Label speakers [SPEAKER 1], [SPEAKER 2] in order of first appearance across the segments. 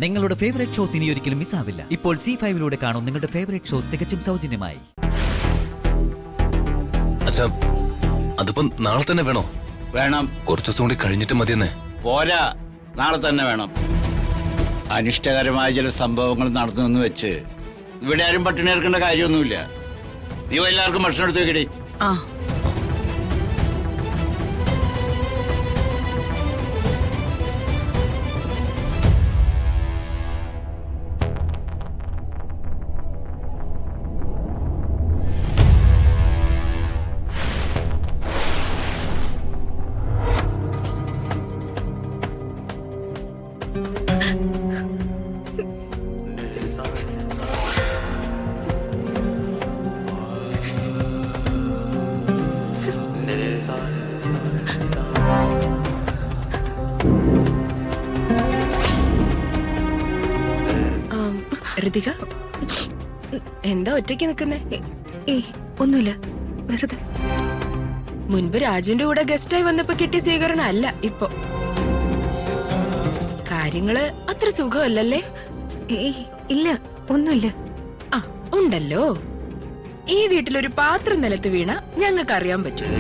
[SPEAKER 1] നിങ്ങളുടെ favourite shows ഇനി ഒരിക്കലും മിസ്സാവില്ല. ഇപ്പോൾ C5 കാണും നിങ്ങളുടെ ഫേവറേറ്റ് ഷോസ് തികച്ചും സൗജന്യമായി.
[SPEAKER 2] അച്ഛാ, അതിപ്പം നാളെ തന്നെ വേണോ?
[SPEAKER 3] വേണം.
[SPEAKER 2] കുറച്ചു ദിവസം കൂടി കഴിഞ്ഞിട്ട് മതിയെന്നേ.
[SPEAKER 3] പോരാ, നാളെ തന്നെ വേണം. അനിഷ്ടകരമായ ചില സംഭവങ്ങൾ നടന്നു വെച്ച് ഇവിടെ ആരും പട്ടിണി ഇറക്കേണ്ട കാര്യമൊന്നുമില്ല. നീ എല്ലാവർക്കും ഭക്ഷണം എടുത്ത് വെക്കടി.
[SPEAKER 4] ആ ഋതിക, എന്താ ഒറ്റയ്ക്ക് നിൽക്കുന്നേ?
[SPEAKER 5] ഒന്നുമില്ല, വെറുതെ.
[SPEAKER 4] മുൻപ് രാജുവിന്റെ കൂടെ ഗസ്റ്റായി വന്നപ്പോ കിട്ടിയ സ്വീകരണം അല്ല ഇപ്പൊ. കാര്യങ്ങള് അത്ര സുഖമല്ലല്ലേ?
[SPEAKER 5] ഇല്ല, ഒന്നുമില്ല.
[SPEAKER 4] ആ ഉണ്ടല്ലോ. ഈ വീട്ടിലൊരു പാത്രം നിലത്ത് വീണ ഞങ്ങൾക്ക് അറിയാൻ പറ്റും.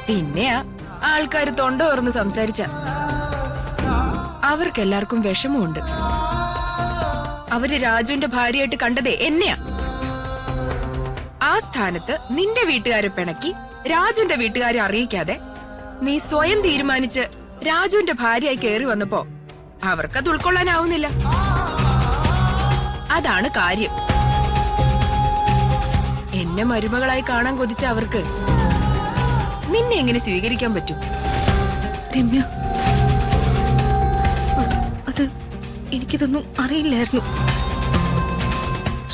[SPEAKER 4] പിന്നെയാ ആൾക്കാര് തൊണ്ട തുറന്ന് സംസാരിച്ച അവർക്കെല്ലാവർക്കും വിഷമമുണ്ട്. അവര് രാജുവിന്റെ ഭാര്യയായിട്ട് കണ്ടതേ എന്നെയാ. ആ സ്ഥാനത്ത് നിന്റെ വീട്ടുകാരെ പിണക്കി രാജുവിന്റെ വീട്ടുകാരെ അറിയിക്കാതെ നീ സ്വയം തീരുമാനിച്ച് രാജുവിന്റെ ഭാര്യയായി കയറി വന്നപ്പോ അവർക്കത് ഉൾക്കൊള്ളാനാവുന്നില്ല. അതാണ് കാര്യം. എന്നെ മരുമകളായി കാണാൻ കൊതിച്ച അവർക്ക് നിന്നെ എങ്ങനെ സ്വീകരിക്കാൻ പറ്റും?
[SPEAKER 5] രമ്യ, അത് എനിക്കിതൊന്നും അറിയില്ലായിരുന്നു.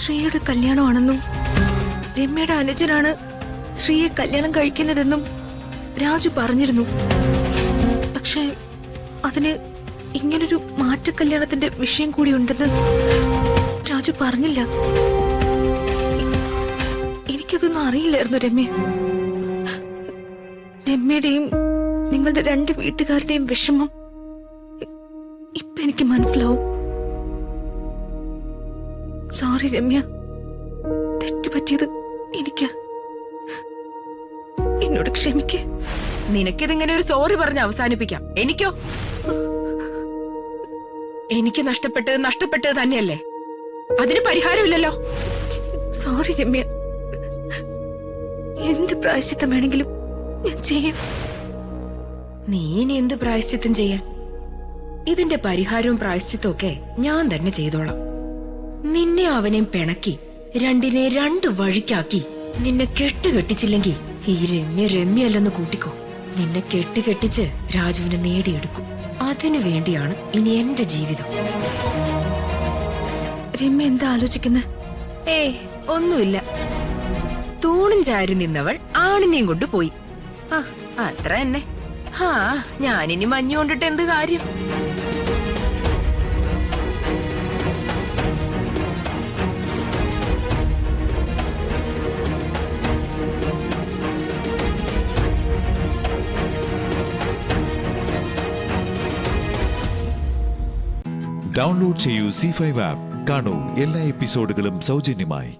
[SPEAKER 5] ശ്രീയുടെ കല്യാണമാണെന്നും രമ്യയുടെ അനുജനാണ് ശ്രീയെ കല്യാണം കഴിക്കുന്നതെന്നും രാജു പറഞ്ഞിരുന്നു. പക്ഷെ അതിന് ഇങ്ങനൊരു മാറ്റക്കല്യാണത്തിന്റെ വിഷയം കൂടി ഉണ്ടെന്ന് രാജു പറഞ്ഞില്ല. എനിക്കതൊന്നും അറിയില്ലായിരുന്നു രമ്യ. രമ്യയുടെയും നിങ്ങളുടെ രണ്ട് വീട്ടുകാരുടെയും വിഷമം ഇപ്പൊ എനിക്ക് മനസ്സിലാവും. സോറി രമ്യ, തെറ്റുപറ്റിയത് എനിക്ക്. എന്നോട് ക്ഷമിക്ക്.
[SPEAKER 4] നിനക്കിതിങ്ങനെ ഒരു സോറി പറഞ്ഞ് അവസാനിപ്പിക്കാം. എനിക്കോ? എനിക്ക് നഷ്ടപ്പെട്ടത് തന്നെയല്ലേ? അതിന് പരിഹാരമില്ലല്ലോ.
[SPEAKER 5] സോറി രമ്യ, എന്ത് പ്രായശ്ചിത്തം വേണമെങ്കിലും ഞാൻ ചെയ്യാം.
[SPEAKER 4] നീ ഇനി എന്ത് പ്രായശ്ചിത്തം ചെയ്യാൻ? ഇതിന്റെ പരിഹാരവും പ്രായശ്ചിത്തവും ഒക്കെ ഞാൻ തന്നെ ചെയ്തോളാം. നിന്നെ അവനെയും പിണക്കി രണ്ടിനെ രണ്ട് വഴിക്കാക്കി നിന്നെ കെട്ടുകെട്ടിച്ചില്ലെങ്കിൽ ഈ രമ്യല്ലെന്ന് കൂട്ടിക്കോ. നിന്നെ കെട്ടിച്ച് രാജുവിനെ നേടിയെടുക്കും. അതിനു വേണ്ടിയാണ് ഇനി എന്റെ ജീവിതം.
[SPEAKER 5] രമ്യ എന്താ ആലോചിക്കുന്നത്?
[SPEAKER 4] ഒന്നുമില്ല. തൂണും ചാരി നിന്നവൾ ആണിനെയും കൊണ്ട് പോയി. അത്ര തന്നെ. ഞാനിനി മഞ്ഞു കൊണ്ടിട്ട് എന്ത് കാര്യം?
[SPEAKER 6] ഡൗൺലോഡ് ചെയ്യൂ C5 ആപ്പ്. കാണൂ എല്ലാ എപ്പിസോഡുകളും സൗജന്യമായി.